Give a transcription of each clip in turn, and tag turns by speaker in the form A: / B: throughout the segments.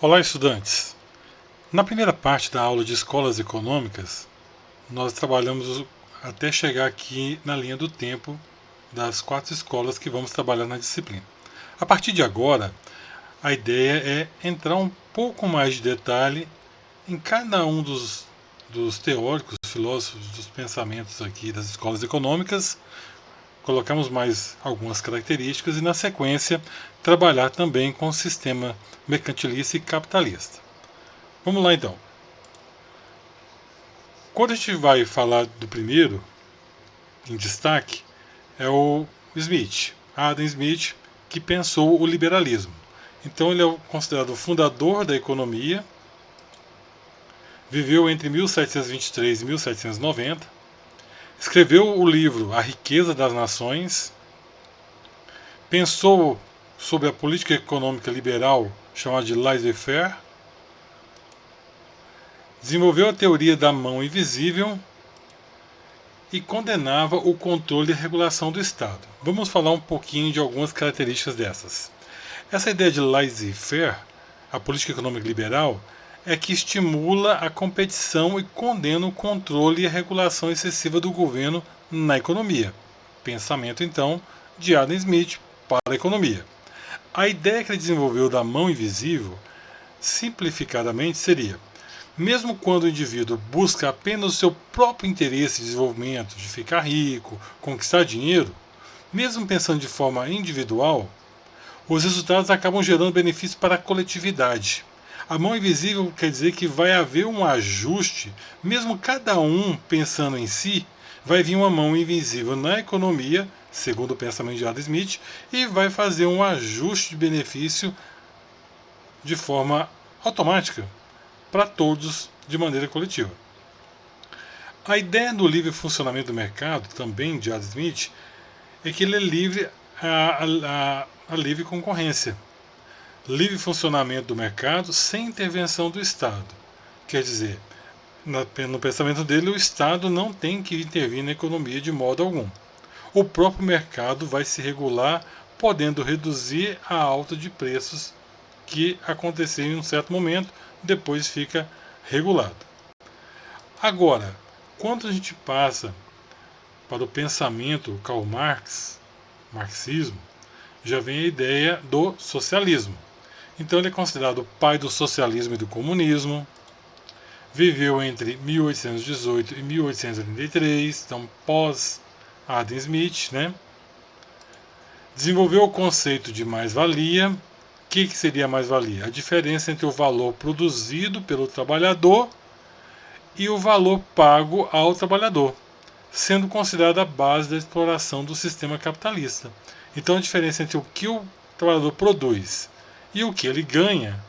A: Olá, estudantes! Na primeira parte da aula de escolas econômicas, nós trabalhamos até chegar aqui na linha do tempo das 4 escolas que vamos trabalhar na disciplina. A partir de agora, a ideia é entrar um pouco mais de detalhe em cada um dos teóricos, filósofos, dos pensamentos aqui das escolas econômicas. Colocamos mais algumas características e, na sequência, trabalhar também com o sistema mercantilista e capitalista. Vamos lá, então. Quando a gente vai falar do primeiro, em destaque, é o Smith, Adam Smith, que pensou o liberalismo. Então ele é considerado o fundador da economia, viveu entre 1723 e 1790, escreveu o livro A Riqueza das Nações, pensou sobre a política econômica liberal chamada de laissez-faire, desenvolveu a teoria da mão invisível e condenava o controle e a regulação do Estado. Vamos falar um pouquinho de algumas características dessas. Essa ideia de laissez-faire, a política econômica liberal, é que estimula a competição e condena o controle e a regulação excessiva do governo na economia. Pensamento, então, de Adam Smith para a economia. A ideia que ele desenvolveu da mão invisível, simplificadamente, seria: mesmo quando o indivíduo busca apenas o seu próprio interesse de desenvolvimento, de ficar rico, conquistar dinheiro, mesmo pensando de forma individual, os resultados acabam gerando benefícios para a coletividade. A mão invisível quer dizer que vai haver um ajuste, mesmo cada um pensando em si, vai vir uma mão invisível na economia, segundo o pensamento de Adam Smith, e vai fazer um ajuste de benefício de forma automática para todos de maneira coletiva. A ideia do livre funcionamento do mercado, também de Adam Smith, é que ele é livre a livre concorrência. Livre funcionamento do mercado sem intervenção do Estado. Quer dizer, no pensamento dele, o Estado não tem que intervir na economia de modo algum. O próprio mercado vai se regular, podendo reduzir a alta de preços que acontecer em um certo momento, depois fica regulado. Agora, quando a gente passa para o pensamento Karl Marx, marxismo, já vem a ideia do socialismo. Então ele é considerado o pai do socialismo e do comunismo, viveu entre 1818 e 1883, então pós Adam Smith, né? Desenvolveu o conceito de mais-valia. O que seria mais-valia? A diferença entre o valor produzido pelo trabalhador e o valor pago ao trabalhador, sendo considerada a base da exploração do sistema capitalista. Então a diferença entre o que o trabalhador produz e o que ele ganha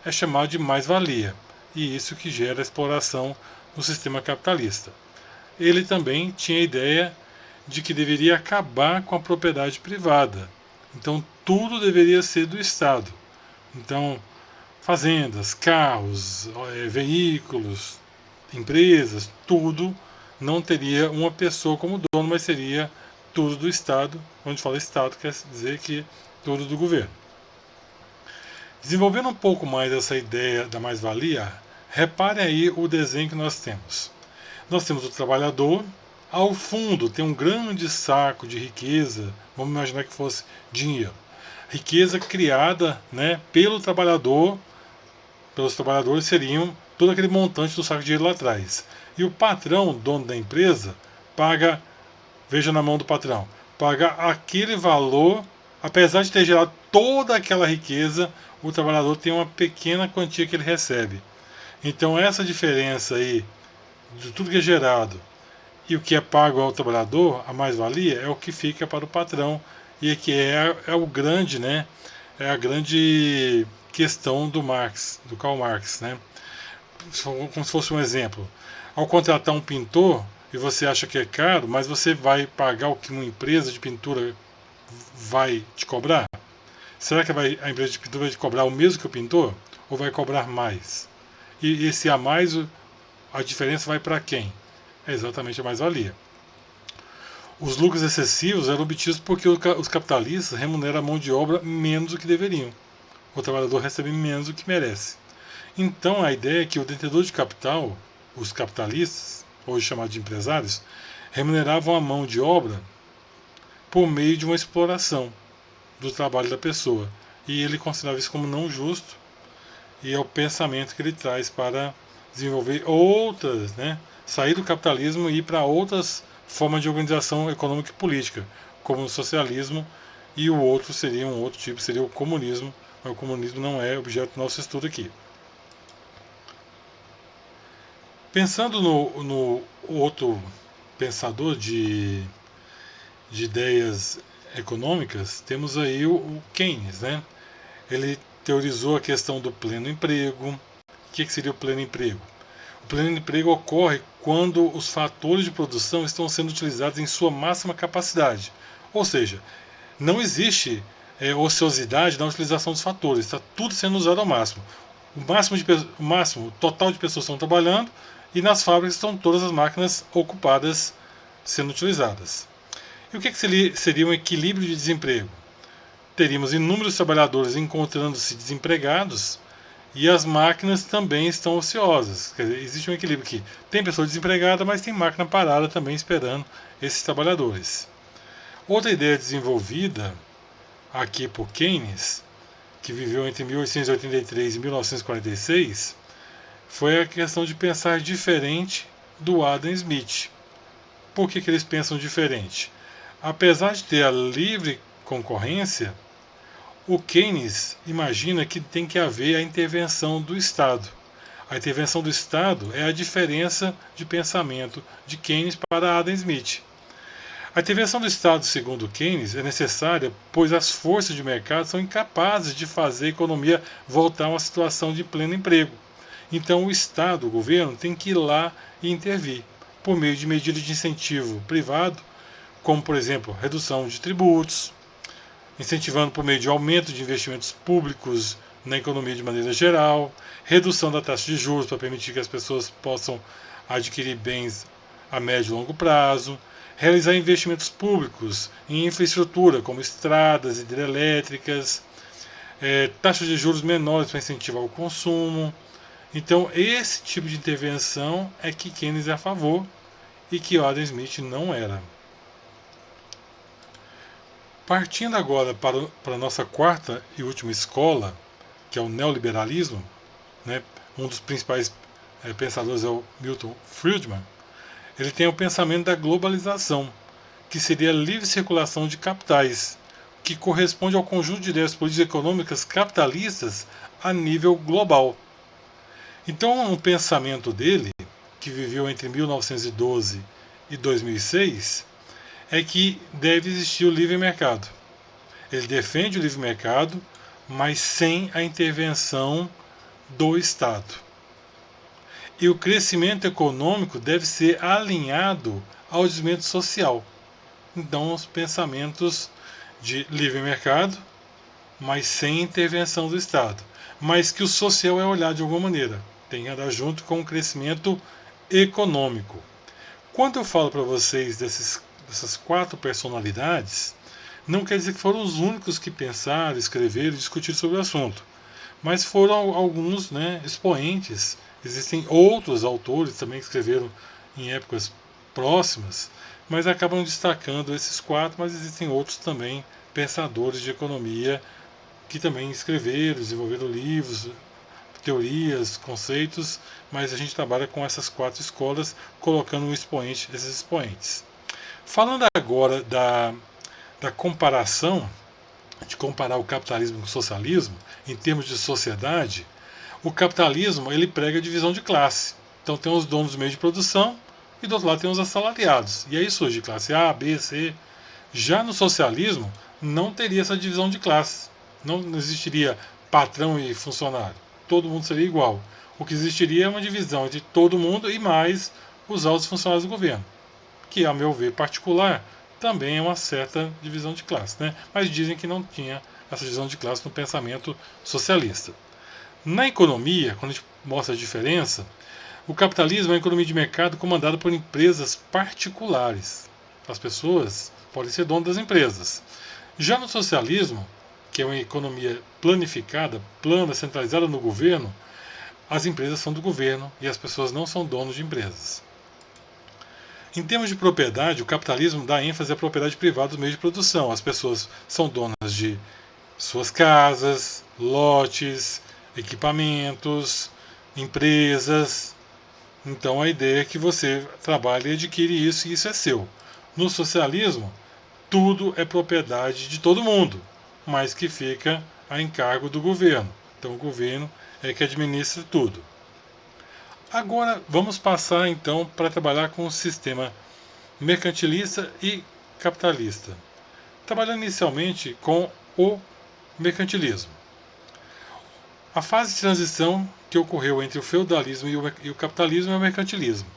A: é chamado de mais-valia, e isso que gera a exploração no sistema capitalista. Ele também tinha a ideia de que deveria acabar com a propriedade privada. Então tudo deveria ser do Estado. Então, fazendas, carros, veículos, empresas, tudo não teria uma pessoa como dono, mas seria tudo do Estado. Quando a gente fala Estado, quer dizer que tudo do governo. Desenvolvendo um pouco mais essa ideia da mais-valia, repare aí o desenho que nós temos. Nós temos o trabalhador, ao fundo tem um grande saco de riqueza, vamos imaginar que fosse dinheiro. Riqueza criada, né, pelo trabalhador, pelos trabalhadores seriam todo aquele montante do saco de dinheiro lá atrás. E o patrão, dono da empresa, paga, veja na mão do patrão, paga aquele valor, apesar de ter gerado toda aquela riqueza, o trabalhador tem uma pequena quantia que ele recebe. Então essa diferença aí, de tudo que é gerado e o que é pago ao trabalhador, a mais-valia, é o que fica para o patrão, e que é o grande, né? É a grande questão do Marx, do Karl Marx, né? Como se fosse um exemplo. Ao contratar um pintor, e você acha que é caro, mas você vai pagar o que uma empresa de pintura vai te cobrar? Será que a empresa de pintura vai te cobrar o mesmo que o pintor? Ou vai cobrar mais? E esse a mais, a diferença vai para quem? É exatamente a mais-valia. Os lucros excessivos eram obtidos porque os capitalistas remuneram a mão de obra menos do que deveriam. O trabalhador recebe menos do que merece. Então a ideia é que o detentor de capital, os capitalistas, hoje chamados de empresários, remuneravam a mão de obra por meio de uma exploração do trabalho da pessoa. E ele considerava isso como não justo, e é o pensamento que ele traz para desenvolver outras, né, sair do capitalismo e ir para outras formas de organização econômica e política, como o socialismo, e o outro seria um outro tipo, seria o comunismo, mas o comunismo não é objeto do nosso estudo aqui. Pensando no outro pensador de ideias econômicas, temos aí o Keynes, né? Ele teorizou a questão do pleno emprego. O que seria o pleno emprego? O pleno emprego ocorre quando os fatores de produção estão sendo utilizados em sua máxima capacidade. Ou seja, não existe ociosidade na utilização dos fatores, está tudo sendo usado ao máximo. O máximo total de pessoas estão trabalhando e nas fábricas estão todas as máquinas ocupadas sendo utilizadas. E o que seria um equilíbrio de desemprego? Teríamos inúmeros trabalhadores encontrando-se desempregados e as máquinas também estão ociosas. Quer dizer, existe um equilíbrio aqui. Tem pessoa desempregada, mas tem máquina parada também esperando esses trabalhadores. Outra ideia desenvolvida aqui por Keynes, que viveu entre 1883 e 1946, foi a questão de pensar diferente do Adam Smith. Por que eles pensam diferente? Apesar de ter a livre concorrência, o Keynes imagina que tem que haver a intervenção do Estado. A intervenção do Estado é a diferença de pensamento de Keynes para Adam Smith. A intervenção do Estado, segundo Keynes, é necessária, pois as forças de mercado são incapazes de fazer a economia voltar a uma situação de pleno emprego. Então o Estado, o governo, tem que ir lá e intervir, por meio de medidas de incentivo privado, como, por exemplo, redução de tributos, incentivando por meio de aumento de investimentos públicos na economia de maneira geral, redução da taxa de juros para permitir que as pessoas possam adquirir bens a médio e longo prazo, realizar investimentos públicos em infraestrutura, como estradas, hidrelétricas, taxas de juros menores para incentivar o consumo. Então, esse tipo de intervenção é que Keynes é a favor e que Adam Smith não era. Partindo agora para a nossa quarta e última escola, que é o neoliberalismo, né? Um dos principais pensadores é o Milton Friedman. Ele tem o pensamento da globalização, que seria a livre circulação de capitais, que corresponde ao conjunto de ideias políticas e econômicas capitalistas a nível global. Então, um pensamento dele, que viveu entre 1912 e 2006, é que deve existir o livre mercado. Ele defende o livre mercado, mas sem a intervenção do Estado. E o crescimento econômico deve ser alinhado ao desenvolvimento social. Então, os pensamentos de livre mercado, mas sem intervenção do Estado. Mas que o social é olhado de alguma maneira, tem que andar junto com o crescimento econômico. Quando eu falo para vocês dessas quatro personalidades, não quer dizer que foram os únicos que pensaram, escreveram e discutiram sobre o assunto, mas foram alguns, né, expoentes. Existem outros autores também que escreveram em épocas próximas, mas acabam destacando esses quatro, mas existem outros também pensadores de economia que também escreveram, desenvolveram livros, teorias, conceitos, mas a gente trabalha com essas quatro escolas, colocando um expoente, esses expoentes. Falando agora da comparação, de comparar o capitalismo com o socialismo, em termos de sociedade, o capitalismo ele prega a divisão de classe. Então tem os donos dos meios de produção e do outro lado tem os assalariados. E aí surge classe A, B, C. Já no socialismo não teria essa divisão de classe. Não existiria patrão e funcionário. Todo mundo seria igual. O que existiria é uma divisão entre todo mundo e mais os altos funcionários do governo, que, a meu ver particular, também é uma certa divisão de classe, né? Mas dizem que não tinha essa divisão de classe no pensamento socialista. Na economia, quando a gente mostra a diferença, o capitalismo é uma economia de mercado comandada por empresas particulares. As pessoas podem ser donas das empresas. Já no socialismo, que é uma economia planificada, plana, centralizada no governo, as empresas são do governo e as pessoas não são donos de empresas. Em termos de propriedade, o capitalismo dá ênfase à propriedade privada dos meios de produção. As pessoas são donas de suas casas, lotes, equipamentos, empresas. Então a ideia é que você trabalhe e adquire isso e isso é seu. No socialismo, tudo é propriedade de todo mundo, mas que fica a encargo do governo. Então o governo é que administra tudo. Agora vamos passar então para trabalhar com o sistema mercantilista e capitalista. Trabalhando inicialmente com o mercantilismo. A fase de transição que ocorreu entre o feudalismo e o capitalismo é o mercantilismo.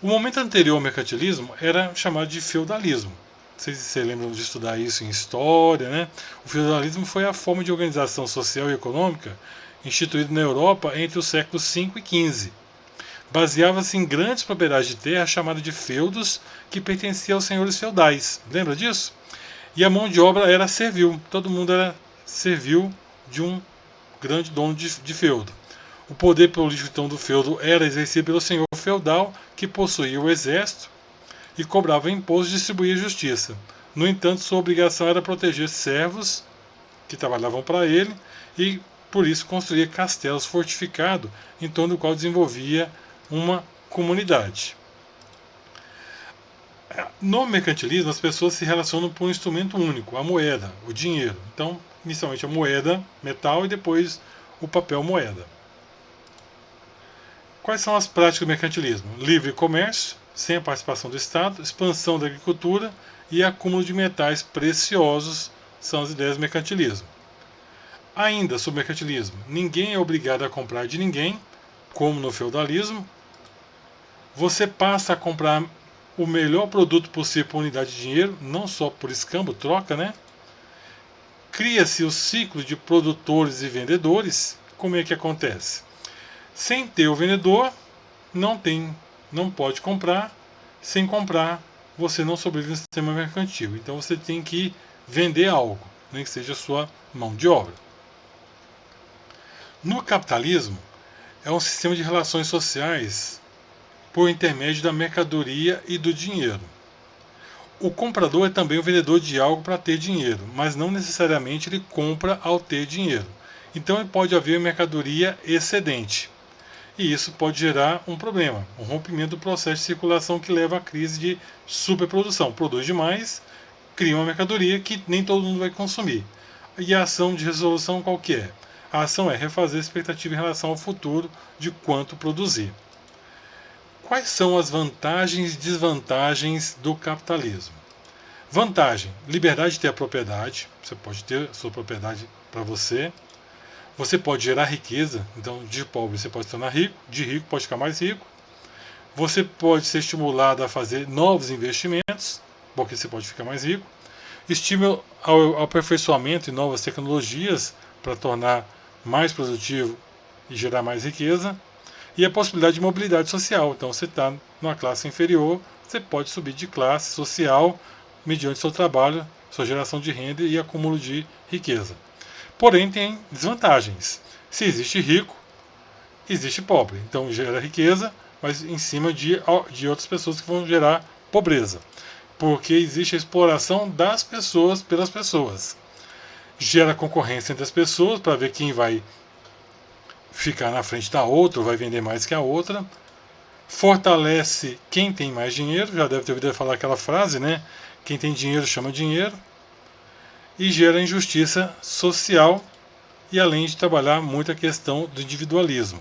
A: O momento anterior ao mercantilismo era chamado de feudalismo. Vocês se lembram de estudar isso em história, né? O feudalismo foi a forma de organização social e econômica instituída na Europa entre os séculos V e XV. Baseava-se em grandes propriedades de terra chamadas de feudos que pertenciam aos senhores feudais. Lembra disso? E a mão de obra era servil. Todo mundo era servil de um grande dono de feudo. O poder político então do feudo era exercido pelo senhor feudal, que possuía o exército e cobrava impostos e distribuía justiça. No entanto, sua obrigação era proteger servos que trabalhavam para ele e, por isso, construía castelos fortificados em torno do qual desenvolvia uma comunidade. No mercantilismo, as pessoas se relacionam por um instrumento único, a moeda, o dinheiro. Então, inicialmente a moeda, metal, e depois o papel moeda. Quais são as práticas do mercantilismo? Livre comércio, sem a participação do Estado, expansão da agricultura e acúmulo de metais preciosos são as ideias do mercantilismo. Ainda sobre o mercantilismo, ninguém é obrigado a comprar de ninguém, como no feudalismo. Você passa a comprar o melhor produto possível por unidade de dinheiro, não só por escambo, troca, né? Cria-se o ciclo de produtores e vendedores. Como é que acontece? Sem ter o vendedor, não pode comprar. Sem comprar, você não sobrevive no sistema mercantil. Então você tem que vender algo, nem que seja a sua mão de obra. No capitalismo, é um sistema de relações sociais por intermédio da mercadoria e do dinheiro. O comprador é também o vendedor de algo para ter dinheiro, mas não necessariamente ele compra ao ter dinheiro. Então pode haver mercadoria excedente. E isso pode gerar um problema, um rompimento do processo de circulação que leva à crise de superprodução. Produz demais, cria uma mercadoria que nem todo mundo vai consumir. E a ação de resolução qual que é? A ação é refazer a expectativa em relação ao futuro de quanto produzir. Quais são as vantagens e desvantagens do capitalismo? Vantagem: liberdade de ter a propriedade. Você pode ter a sua propriedade para você. Você pode gerar riqueza. Então, de pobre você pode se tornar rico. De rico pode ficar mais rico. Você pode ser estimulado a fazer novos investimentos, porque você pode ficar mais rico. Estímulo ao aperfeiçoamento e novas tecnologias para tornar mais produtivo e gerar mais riqueza. E a possibilidade de mobilidade social. Então, você está numa classe inferior, você pode subir de classe social mediante seu trabalho, sua geração de renda e acúmulo de riqueza. Porém, tem desvantagens. Se existe rico, existe pobre. Então, gera riqueza, mas em cima de outras pessoas que vão gerar pobreza. Porque existe a exploração das pessoas pelas pessoas. Gera concorrência entre as pessoas para ver quem vai ficar na frente da outra, vai vender mais que a outra. Fortalece quem tem mais dinheiro, já deve ter ouvido falar aquela frase, né? Quem tem dinheiro chama dinheiro. E gera injustiça social e além de trabalhar muito a questão do individualismo.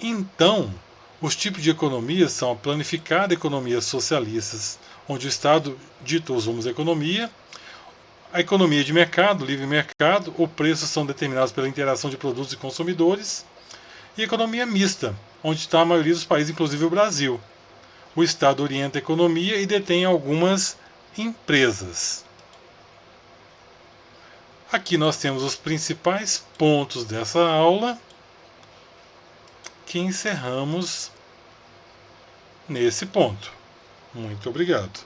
A: Então, os tipos de economias são a planificada economia socialistas, onde o Estado dita os rumos da economia, a economia de mercado, livre mercado, os preços são determinados pela interação de produtos e consumidores, e a economia mista, onde está a maioria dos países, inclusive o Brasil. O Estado orienta a economia e detém algumas empresas. Aqui nós temos os principais pontos dessa aula que encerramos nesse ponto. Muito obrigado.